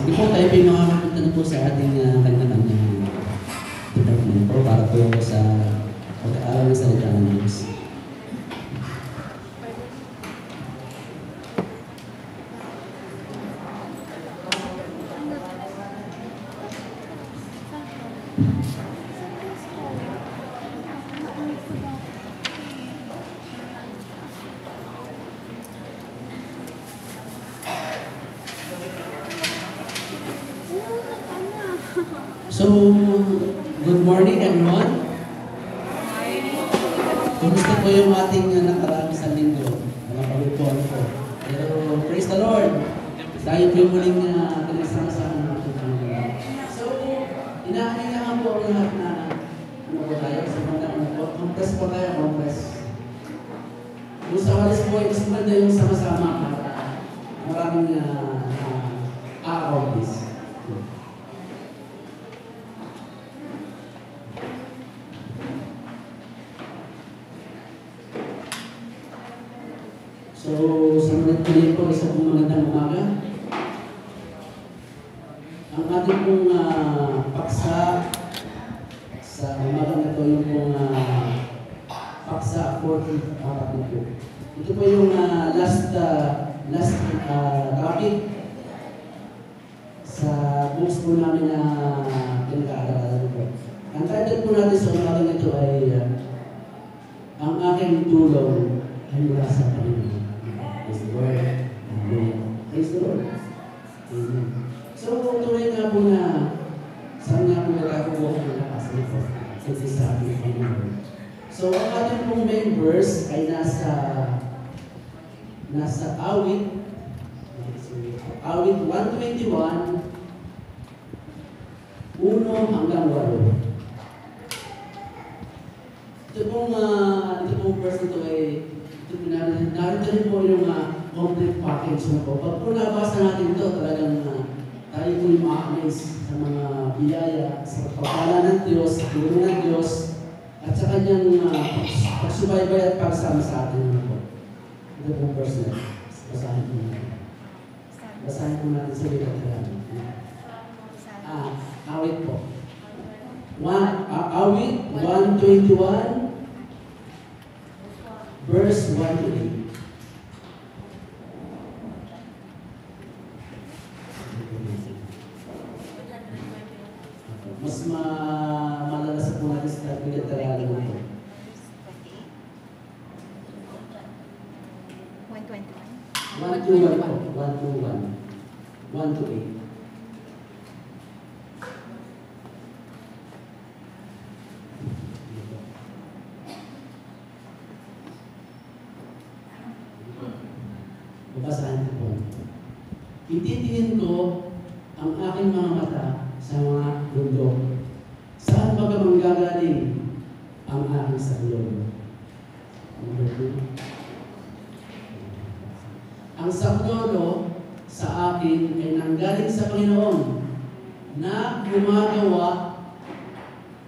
Sige po, tayo po yung makakapunta na po sa ating kanya-kanyang department po para po sa pag-aaral ng salita ng Diyos. So, good morning everyone. Kumusta po yung ating nakaraan sa linggo? Nakapagpuan po. Pero praise the Lord. Tayo po yung muling pinagsama-sama natin. So, inaanyayahan po ang lahat na ano po tayo sa mga compress po tayo, compress. Kung sa walis po, mas maganda yung sama-sama para maraming this. So, sa mga tuloy po, isa pong magandang umaga. Ang ating pong paksa sa umaga na ito, yung pong paksa 40 po. Ito po yung last topic sa books po namin na pinag-aaralan po. Ang title po natin sa umaga na ito ay ang aking tulong ay mula sa Panginoon. Praise the Lord. Amen. Praise the Lord. Amen. So, tuloy nga po na saan nga po nakakuha ng lakas nito kasi sa ating Panginoon. So, ang ating pong main verse ay nasa awit 121, 1 hanggang 8. Ito pong verse ito ay narito rin po yung complete package na po. Pag po nabasa natin ito, talagang tayo po yung ma-amaze sa mga biyaya, sa pagpapala ng Diyos, sa tulong ng Diyos, at sa kanyang pagsubaybay at pagsama sa atin. Ito pong verse na. Basahin po natin. Basahin po natin sa Biblia talaga. Awit po. Awit 121, verse 1 to 8. Mas malalasan po natin sa Biblia talaga mo po. 1 to 1 po. 1 to 1. 1 to 8. Babasahin ko po. Ititingin ko ang aking mga mata sa mga bundok. Saan ba manggagaling ang aking saklolo? Ang saklolo sa akin ay nanggaling sa Panginoon na gumagawa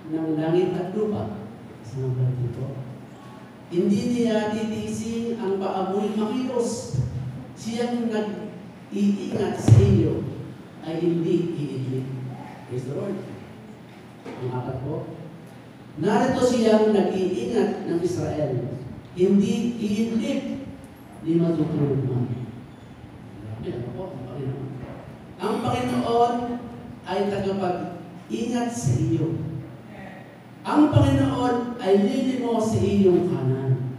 ng langit at lupa. Saan ba dito? Hindi niya titiisin ang paamoy makilos. Siyang nag-iingat sa iyo ay hindi iidlip. Praise the Lord. Ang apat po. Narito siyang nag-iingat ng Israel. Hindi iidlip, di matutulog man. Ano po, ang Panginoon. Ang Panginoon ay tagapag-ingat sa iyo. Ang Panginoon ay lilimo sa iyong kanan.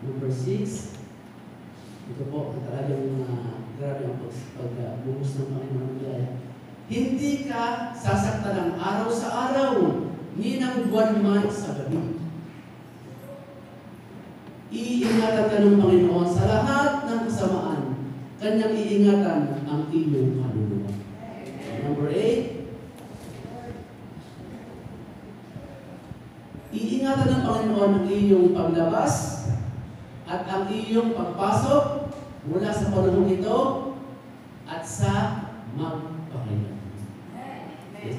Number 6. Ito po, talagang grabe ang pag-buhos ng Panginoon biyaya. Hindi ka sasaktan ng araw sa araw, ni ng buwan man sa gabi. Iingatan ka ng Panginoon sa lahat ng kasamaan. Kanyang iingatan ang iyong kaluluwa. Number 8. Iingatan ng Panginoon ang iyong paglabas at ang iyong pagpasok mula sa panahon ito at sa magpakailan. Yes,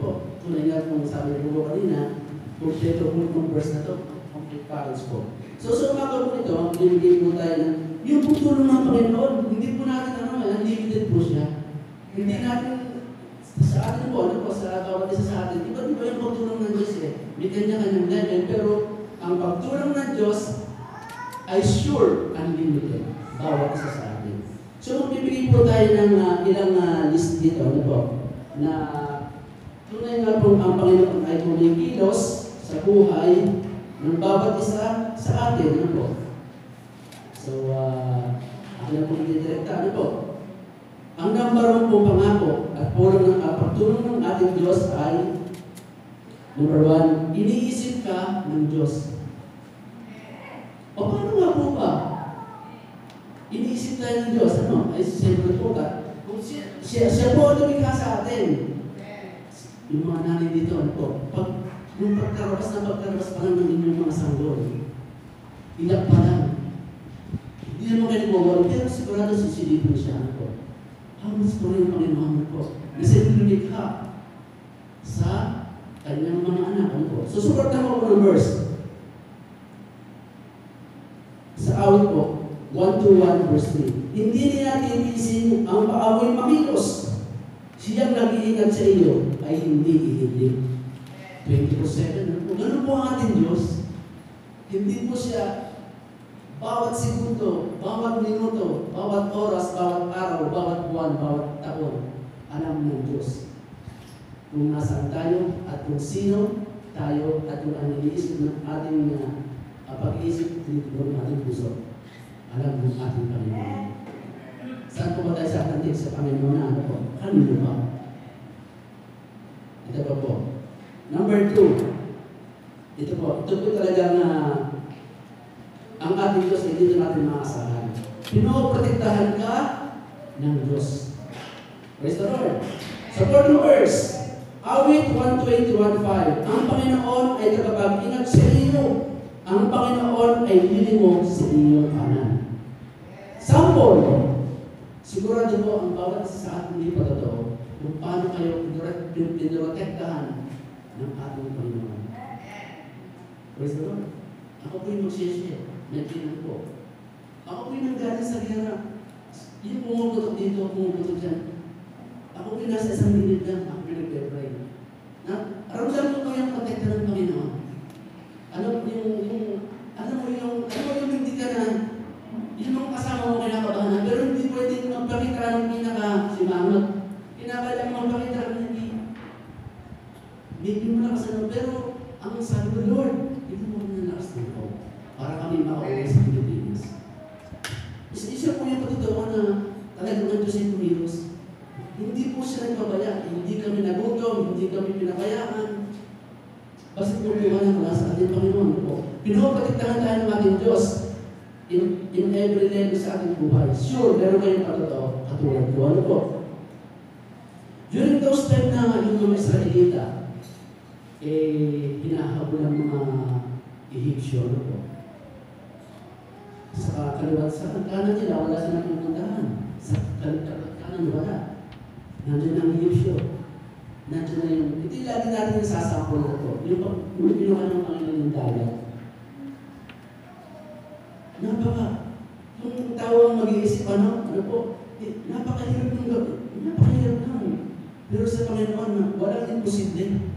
po. Tunay nga kung sabi ko kanina, kompleto po itong verse na ito, complete package po. So, sa umaga po ito, bibigay po tayo ng yung pagtulong ng Panginoon, hindi po natin unlimited po siya. Hindi natin, sa atin po, ano po, sa bawat isa sa atin, di ba yung pagtulong ng Diyos eh? May kanya-kanyang level, pero ang pagtulong ng Diyos ay sure, unlimited. Bawat isa sa atin. So, magbibigay po tayo ng ilang list dito, ano po, na tunay nga po ang Panginoon ay kumikilos sa buhay ng bawat isa sa atin, ano po. So, ako na po direkta, ano po. Ang number 1 po pangako at pagtulong ng ating Diyos ay number 1, iniisip ka ng Diyos. O paano nga po ba? Iniisip tayo ng Diyos, ano? Ay siyempre po ka. Kung siya po ang lumikha sa atin. Yung mga nanay dito, ano po? Yung pagkarabas pa lang ng inyong mga sanggol. Iyak pa lang. Hindi naman kayo mawawala, pero sigurado sisilipin siya, ano po? Halos po rin ang Panginoon po. Kasi lumikha sa kanyang mga anak, ano po? So, suportan mo po ng verse. Sa awit po, 1:1 verse 3. Hindi niya titiisin ang paamoy makilos. Siyang nag-iingat sa iyo ay hindi ihilig. 24/7. Ganun po ang ating Diyos. Hindi po siya bawat segundo, bawat minuto, bawat oras, bawat araw, bawat buwan, bawat taon. Alam ng Diyos kung nasaan tayo at kung sino tayo at kung ang iniisip ng ating pag-iisip dito ng ating puso. Alam ng ating Panginoon. Saan po ba tayo sa ating sa Panginoon na ano po? Kanino ba? Ito pa po. Number 2. Ito po talagang ang ating Diyos ay dito natin maasahan. Pinoprotektahan ka ng Diyos. Praise the Lord. Sa 4th verse, Awit 1:21-5, ang Panginoon ay tagapag-ingat sa iyo. Ang Panginoon ay lilimog sa iyong kanan. Sample, sigurado po ang bawat isa sa ating hindi pa totoo kung paano kayo pinoprotektahan ng ating Panginoon. Praise the Lord. Ako po yung magsishare. Nagkinan po. Ako po yung nanggaling sa gera. Yung pumuputok dito, pumuputok dyan. Ako po yung nasa isang minute lang. Ako yung nagpe-pray. Ramdam ko yung protekta ng Panginoon. Alam mo yung hindi ka na, yun yung kasama mo kinakabahan na, pero hindi pwede magpakita ng pinaka-simangot. Kinakabahan mo magpakita ng hindi. Hindi mo na kasano, pero ang sabi ko, Lord, hindi mo na lakas ng ako para kami makauwi sa Pilipinas. Isa po yung patotoo na talagang ang Diyos ay kumilos. Hindi po siya nagpabaya, hindi kami nagutom, hindi kami pinabayaan. Basta po yung mga mula sa ating Panginoon po. Pinoprotektahan tayo ng ating Diyos in every level sa ating buhay. Sure, meron kayong patotoo katulad ko. Ano po? During those time na yung mga Israelita, hinahabol ng mga Egyptio, ano po? Sa kaliwat, sa kanan nila, wala silang pupuntahan. Sa kanan, wala. Nandiyan ang Egyptio. Nandiyan na yung, hindi lagi natin yung sasakol na po. Yung pinuha ng Panginoon yung dagat. Kung tao ang mag-iisip, ano po, napakahirap ng gabi. Napakahirap lang. Pero sa Panginoon, walang imposible.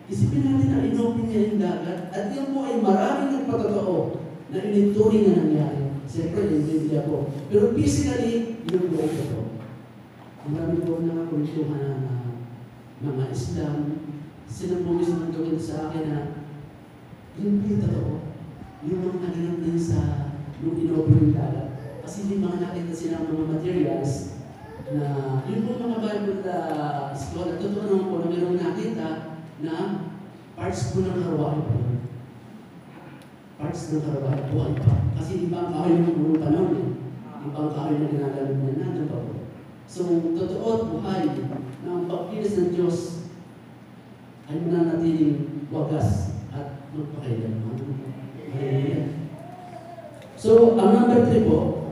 Isipin natin na inopen niya yung dagat. At yun po ay maraming nagpatotoo na ininturing na nangyari. Siyempre, yung Biblia po. Pero physically, yun po ito. Marami po na kultuhan na mga Islam, sila po mismo gawin sa akin na yun po yung totoo. Yung mga naganap din sa yung inopen yung dagat. Kasi hindi mga nakita sila mga materials na yun po mga Bible scholar. Totoo naman po na mayroong nakita na parts po ng karawakan po. Parts ng karawakan buhay pa. Kasi ibang kahoy ng mga panahon eh. Ibang kahoy na ginagamit na nandun pa po. So, totoo at buhay na ang pagkilis ng Diyos ay mananatiling wagas at magpakailanman. Hallelujah. So, ang number 3 po,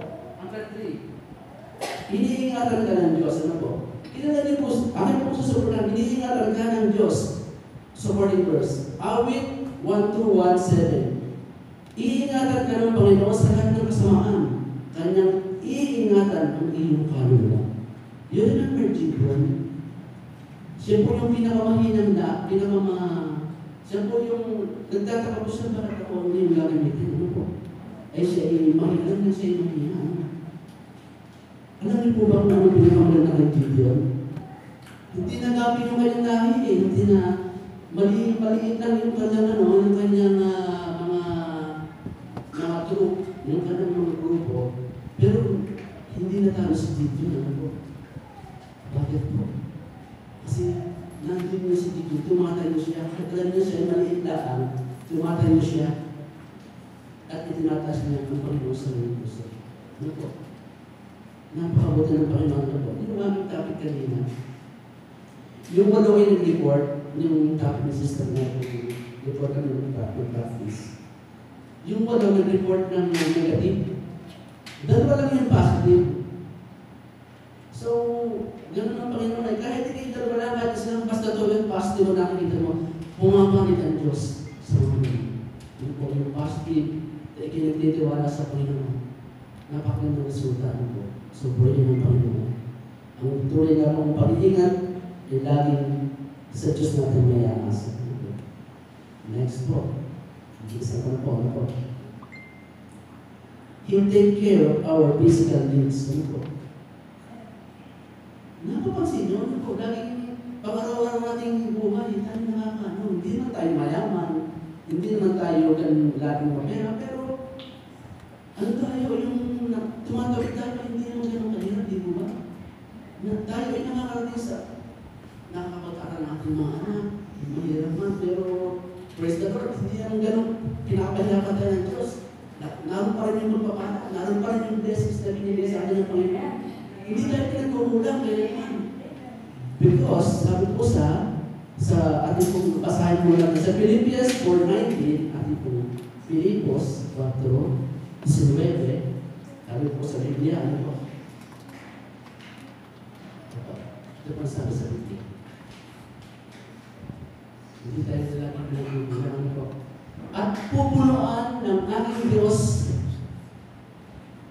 iniingatan ka ng Diyos. Ano po? Akin po susuportan, iniingatan ka ng Diyos. Supporting verse. Awit 1:1-7. Iingatan ka ng Panginoon sa lahat ng kasamaan. Kanyang iingatan ang iyong kaluluwa. You remember Gideon? Siya po yung pinakamahinang siya po yung nagtataka po siya, bakit ako hindi yung gagamitin. Ano po? Ay siya ay mahina na siya ay mahina. Alam niyo po ba kung ano pinakamaganda kay Gideon? Hindi na gamit yung kanyang lahi eh. Hindi na maliit lang yung kanyang yung kanyang mga troop, yung kanyang mga grupo. Pero hindi na talo si Gideon. Ano po? Bakit po? Kasi nandun niya si Gideon, tumatayo siya. Alam niya siya ay maliit lang, tumatayo siya. At itinataas niya ang Panginoon sa mga puso. Ano po? Napakabuti ng Panginoon na po. Hindi naman yung topic kanina. Yung walo ay nag-report, yung topic ng sister na report kami ng practice. Yung walo nag-report ng negative. Dalawa lang yung positive. So, ganoon ang Panginoon ay kahit hindi dalawa lang, kahit silang basta to yung positive na nakikita mo, pumapangit ang Diyos sa mga yung po yung positive na ikinagtitiwala sa Panginoon. Napakagandang resulta po. So, pwede ng Panginoon. Ang tuloy na mong pag-iingat ay laging sa Diyos natin may aasa. Next po. Isa pa po. Ano po? He'll take care of our physical needs. Ano po? Napapansin nyo, ano po? Laging pang-araw-araw nating buhay, tayo nakakaano. Hindi naman tayo mayaman. Hindi naman tayo laging mapera. Pero, ano tayo, yung tumatawid tayo, hindi naman ganun kahirap, di ba? Tayo ay nakakarating sa nakakapag-aral natin mga anak. Mahirap man, pero praise the Lord, hindi naman ganun pinakapayakan tayo ng Diyos. Naroon pa rin yung magpapala, naroon pa rin yung blessings na binigay sa atin ng Panginoon. Hindi tayo pinagkukulang kaya naman. Because, sabi ko sa ating pong basahin mo lang sa Philippians 4:19, ating pong Filipos 4:19, sabi po sa Biblia, ano po? Ito pang sabi sa Biblia. Hindi tayo lagi pinagkukulang, ano po? At pupunuan ng aking Diyos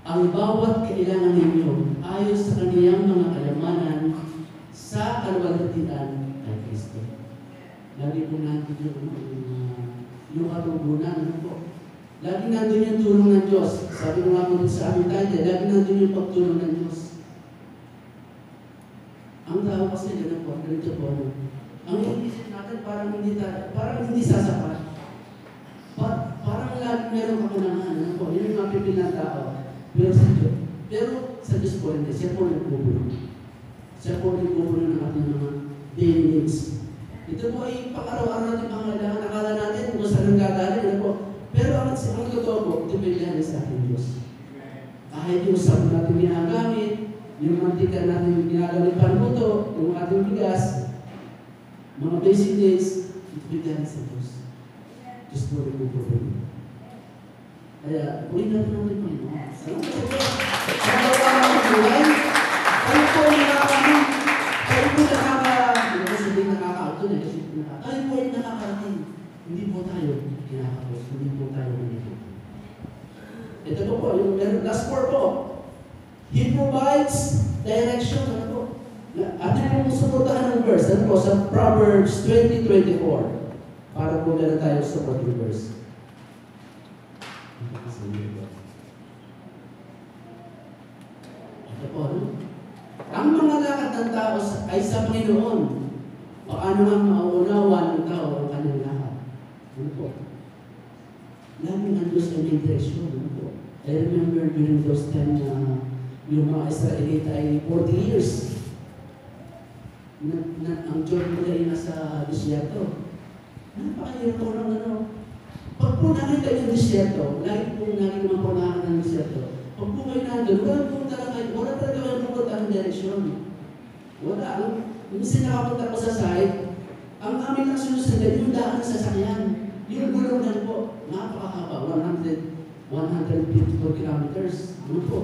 ang bawat kailangan ninyo ayon sa kaniyang mga kayamanan sa kalwalhatian kay Kristo. Lagi po natin yung katugunan. Ano po? Lagi nandun yung tulong ng Diyos. Sabi ko nga po sa aming tayo, lagi nandun yung pagtulong ng Diyos. Ang tao kasi ganun po, ganito po. Ang inisip natin parang hindi sasapat. Parang lagi meron kakulangan. Ano po? Yun yung mapipil ng tao. Pero sa Diyos po hindi. Siya po nagpupuno. Siya po nagpupuno ng ating mga daily needs. Ito po ay pang-araw-araw natin pangalagaan. Akala natin kung saan ang gagaling. Ano po? Pero ang totoo po, depende sa ating Diyos. Kahit yung sabon natin ginagamit, yung mantika natin ginagamit panluto, yung ating bigas, mga basic needs, depende sa Diyos. Diyos po nagpupuno. Kaya, uwi natin natin Panginoon. Salamat sa Diyos. Sa bawang ng buhay, kayo po ay nakakarating. Hindi po tayo kinakapos. Hindi po tayo ganito. Ito po, yung last part po. He provides direction. Ano po? Atin pong suportahan ng verse. Ano po? Sa Proverbs 20:24. Para po meron tayo sa 40 verse. Ito po, ano? Ang mga lakad ng tao ay sa Panginoon. Paano nga mauunawa ng tao ang kanyang lakad? Ano po? Laging ang Diyos ay may direksyon. Ano po? I remember during those time na yung mga Israelita ay 40 years. Ang Jordan ay nasa disyerto. Napakahirap po lang ano. Pag po nakita yung disyerto, lagi po naman po nakakita ng disyerto. Pag po kayo nandun, wala talaga kayo pupunta ang direksyon. Wala. Minsan nakapunta ko sa site, ang aming nasusunod, yung daan ng sasakyan. Yung gulungan po, napakahaba, 154 kilometers. Ano po?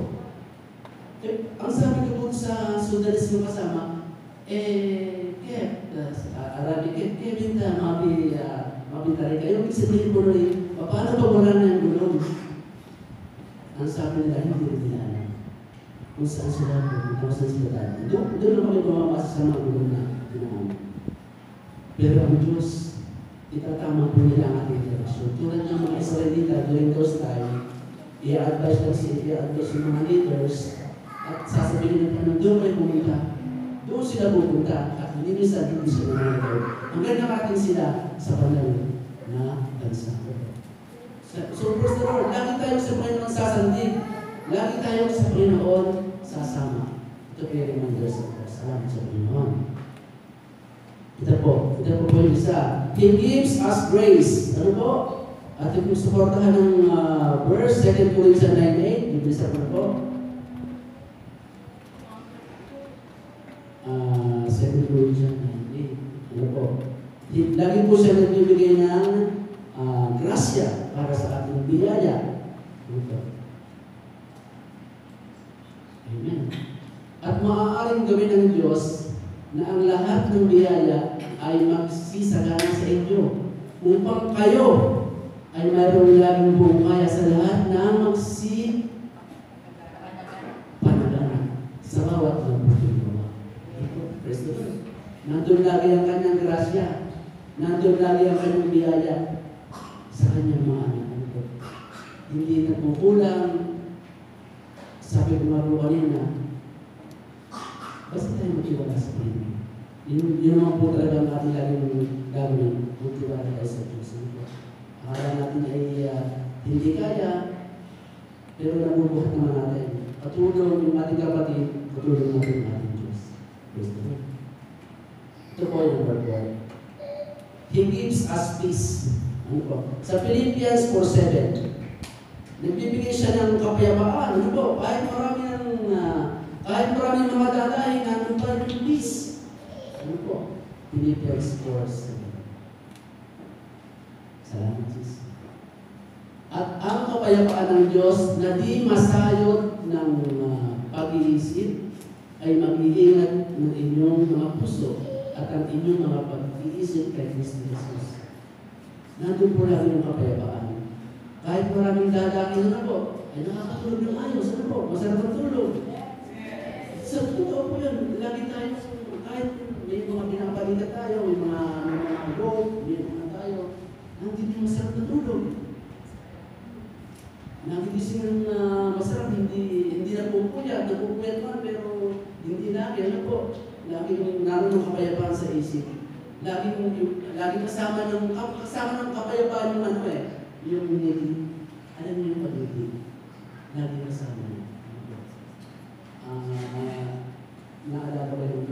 Ang sabi ko po sa Sudanese mo kasama, Kevin, mabintari kayo. Ibig sabihin po rin, paano pa wala na yung gulong? Ang sabi nila, hindi rin nila alam. kung saan sila tayo. Doon na kami bumabasa sa mga gulong na ginawa. Pero ang Diyos, itatama po nila ang ating direksyon. Tulad ng mga Israelita during those time, i-advise yung mga leaders at sasabihin nila na doon kayo pumunta. Doon sila pupunta at hindi sila nangyayari. Hanggang nakating sila sa panahon na bansa. So, praise the Lord, lagi tayo sa Panginoon sasandig. Lagi tayo sa Panginoon sasama. Ito po yung reminder sa Diyos. Salamat sa Panginoon. Ito po yung isa. He gives us grace. Ano po? At yung supportahan ng verse 2 Corinthians 9:8. Ibisa po po. 2 Corinthians 9:8. Ano po? Lagi po siya nagbibigay ng grasya para sa ating biyaya. Ano po? Amen. At maaaring gawin ng Diyos na ang lahat ng biyaya ay magsisagana sa inyo upang kayo ay mayroong laging bumaya sa lahat na panagana sa bawat magpapagawa. Praise the Lord. Nandun lagi ang kanyang grasya. Nandun lagi ang kanyang biyaya sa kanyang mga anak. Hindi nagkukulang. Sabi ko nga po kanina, basta tayo magtiwala sa Panginoon. Yun naman po talaga ang ating laging gagawin, magtiwala tayo sa Diyos. Akala natin ay hindi kaya, pero nabubuhat naman natin. Patulong yung ating kapatid, patulong natin ang ating Diyos. Praise the Lord. Ito po yung number 4. He gives us peace. Ano po? Sa Philippians 4:7, nagbibigay siya ng kapayapaan. Ano po? Kahit marami mga dadahin, nandun pa rin yung peace. Ano po? Philippians 4:7. Salamat, Jesus. At ang kapayapaan ng Diyos na di masayot ng pag-iisip ay mag-iingat ng inyong mga puso at ang inyong mga pag-iisip kay Kristo Jesus. Nandun po lang yung kapayapaan. Kahit maraming dadangin na po, ay nakakatulog ng ayos. Ano po? Masarap ang tulog. Sa totoo po yan, lagi tayo, kahit may mga pinapalitan tayo, may mga gold, may mga tayo, nandito masarap na tulog. Nagigising ng masarap, hindi na pupuyat man, pero hindi lagi. Ano po? Lagi naroon ng kapayapaan sa isip. Lagi kasama ng kapayapaan yung ano yung nili. Alam niyo yung pag-ibig. Lagi kasama niyo. Naalala ko yung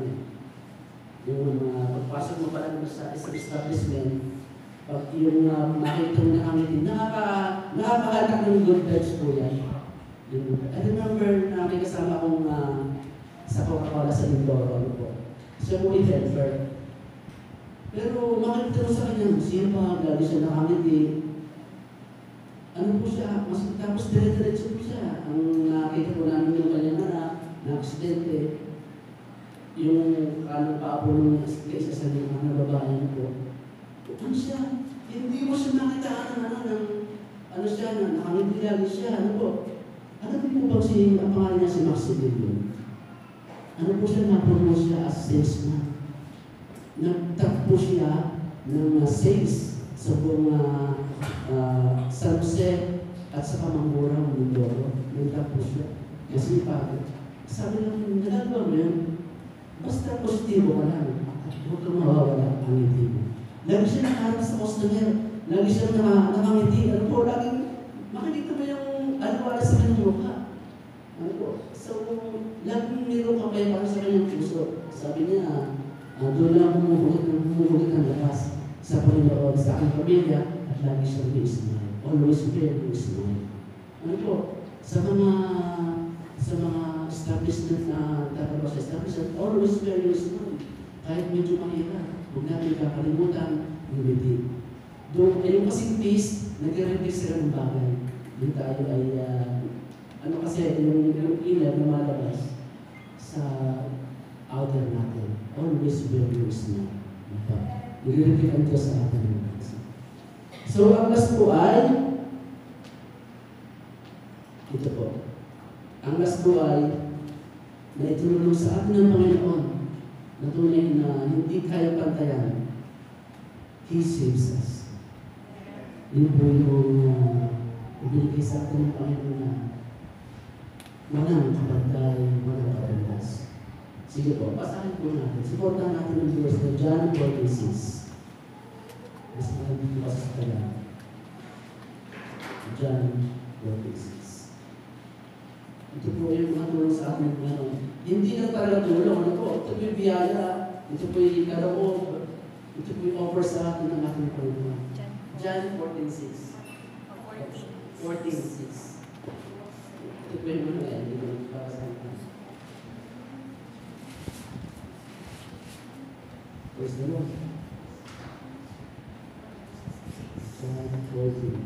pagpasok mo pala sa isang establishment, pag yung nakita mo na kami, nakakahatak ng good vibes po yan. I remember na may kasama akong sa Coca-Cola sa Mindoro. Ano po? Siya po i-helper. Pero makikita mo sa kanya, sino pa, lagi siya nakangiti. Ano po siya? Tapos dire-diretso po siya. Ang nakita po namin yung kanyang anak, na-aksidente. Yung kanong pa po nung isa sa mga babae po. Ano siya? Hindi mo siya nakitaan ano siya, nakangiti lagi siya. Ano po? Ano po ba ang pangalan niya si Maximilian? Ano po siya, na-promote siya as salesman. Nagtap po siya ng sales sa buong San Jose at sa Pamangurang Mindoro. Nagtap po siya. Kasi sabi lang, nagagawa mo yun, basta positibo ka lang at huwag kang mawawala ang ngiti mo. Lagi siya nakaharap sa customer. Lagi siya nakangiti. Ano po, laging makikita mo yung alwala sa kanyang mukha. Ano po? So, laging mayroon ka kayo para sa kanyang puso. Sabi niya, doon lang humuhugot ng lakas sa Panginoon, sa aking pamilya, at lagi siyang i-smile. Always very smile. Ano po? Sa mga establishment na tatapos sa establishment, always very smile. Kahit medyo mahirap, huwag natin kakalimutan yung ngiti. Doon, yung kasing peace, nag-repeat sila ng bagay. Yung tayo ay, yung ilaw na malabas sa outer natin. Always very smile. Nag-repeat ang Diyos sa atin. So, ang last po ay, ito po. Ang last po ay, na itinulong sa atin ng Panginoon na tunay na hindi kaya pantayan, He saves us. Yun po yung ibigay sa atin ng Panginoon na walang kapantay, walang kapalas. Sige po, basahin po natin. Supportan natin ang verse na John 46. Mas maraming dito sa kanya. John 46. Ito po yung mga tulong sa atin ng Panginoon. Hindi na talaga tulong. Ano po? Ito po yung biyaya. Ito po yung kaloob. Ito po yung offer sa atin ng ating Panginoon. John 14:6. 14:6. Ito po yung mga yan. Hindi ko para sa atin. Praise the Lord. John 14:6.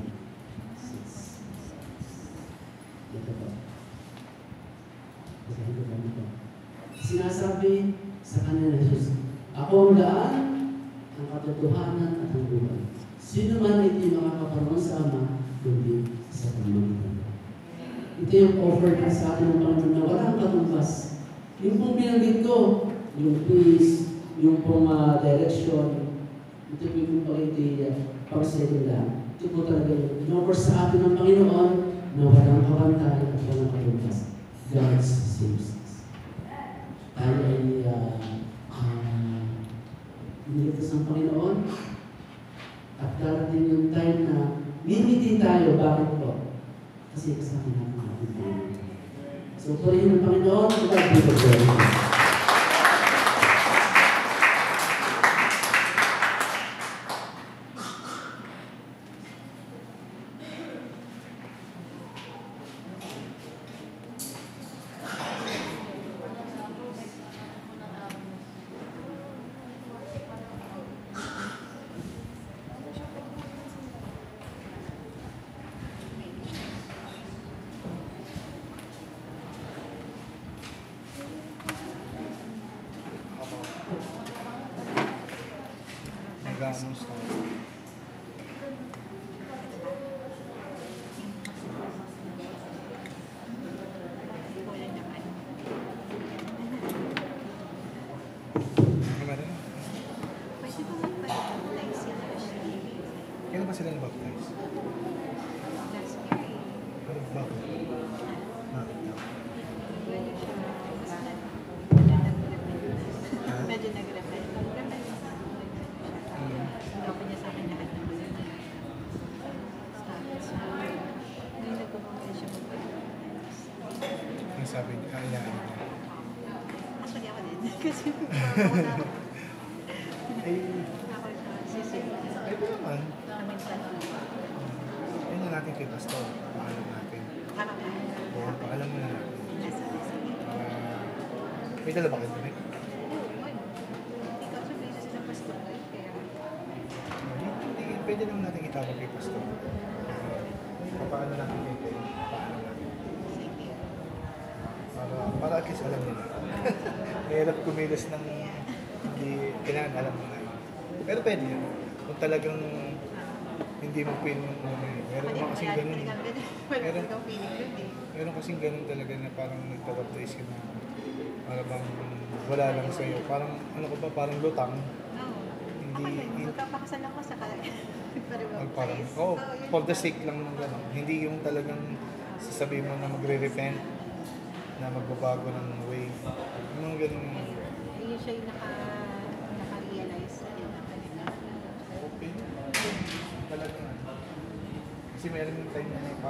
Ito po. Basahin ko lang ito. Sinasabi sa kanila ni Jesus, ako ang daan, ang katotohanan at ang buhay. Sino man hindi makakaparoon sa Ama, kundi sa pamamagitan. Ito yung offer na sa atin ng Panginoon na walang katumbas. Yung pong binanggit ko, yung peace, yung pong direction, ito po yung pag-settle lang. Ito po talaga yung in-offer sa atin ng Panginoon na walang kapantay at walang katumbas. God saves us. Tayo ay iniligtas ng Panginoon at darating yung time na limitin tayo. Bakit po? Kasi kasama natin natin Panginoon. So, purihin ng Panginoon, God be the glory. Nag-announce na. Kailan ba sila na-baptize? Bakit? Medyo nag-repent. Open niya sa akin lahat ng mga tapos ngayon nagpupunta siya mag-baptize. Ang sabi niya, ayaan niya. Actually ako din. Kasi ako na Ay, ako sisip. ito naman. Minsan. Ayun na natin kay Pastor. Paalam natin. Tama ba? Oo, paalam mo na natin. Sige. May dala ba kayo, Mick? Ikaw sabihin na sila pastor ngayon. Kaya Pwede naman natin itawag kay Pastor. Paano natin kay paalam natin. sige. Para at least alam nila. Mahirap kumilos ng hindi kailangan alam nila. Pero pwede yun. Kung talagang hindi mo pin yung meron naman kasing ganun. Meron kang feeling yun eh. Meron kasing ganun talaga na parang nagpapaprise ka na para bang wala lang sa'yo. Parang ano ko ba, parang lutang. Oo. Hindi, Magkapakasan ako sa parang, for the sake lang ng gano'n. Hindi yung talagang sasabihin mo na magre-repent, na magbabago ng way. Yung mga ganun. Yun siya yung naka-realize na yun ang kanila. Okay. Talaga. Kasi meron yung time na